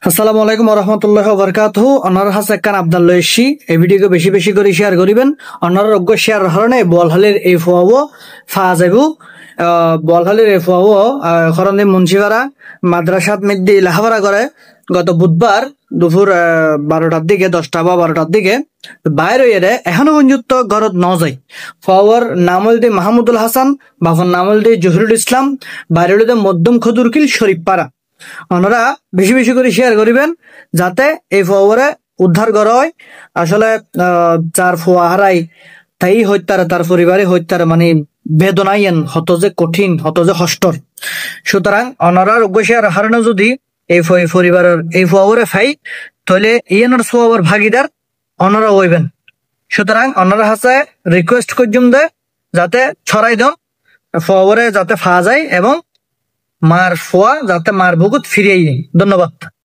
আসসালামু আলাইকুম রহমতুল্লাহ বরকাত। অনার হাস একখান আবদাল লয়েছি এই ভিডিওকে বেশি বেশি করে শেয়ার করিবেন। অনার অজ্ঞ শেয়ার কারণে বলহালের এই ফুয়াও ফা যাব বলহালের এই ফুয়াও খরন্দে মুন্সিপাড়া মাদ্রাসাত মধ্যে লেখাপড়া করে গত বুধবার দুপুর 12টার দিকে 10টা বা 12টার দিকে বাইরে এরে এখনো পর্যন্ত ঘরত ন যায়। ফুয়াওয়ার নাম হলদে মাহমুদুল হাসান, বাফার নাম হলদে জহিরুল ইসলাম, বাইরে হলদে মধ্যম খদুরকিল শরীফপাড়া। ওনারা বেশি বেশি করে শেয়ার করিবেন যাতে এই ফুয়ারে উদ্ধার করা হয়। আসলে যার ফুয়া হারাই তাই হত্যার তার পরিবারে হত্যার মানে বেদনাইয়েন হত যে কঠিন হত যে হষ্টর। সুতরাং ওনারা রোগ্য শেয়ার হারানো যদি এই পরিবারের এই ফুয়ারে ফাই তাহলে ইয়েনার ফুয়ার ভাগিদার ওনারা হইবেন। সুতরাং ওনারা হাসে রিকোয়েস্ট করজুম দে যাতে ছড়াই দেন ফুয়ারে যাতে ফা যায় এবং মার ফোয়া যাতে মার বুকুত ফিরিয়ে নেই। ধন্যবাদ।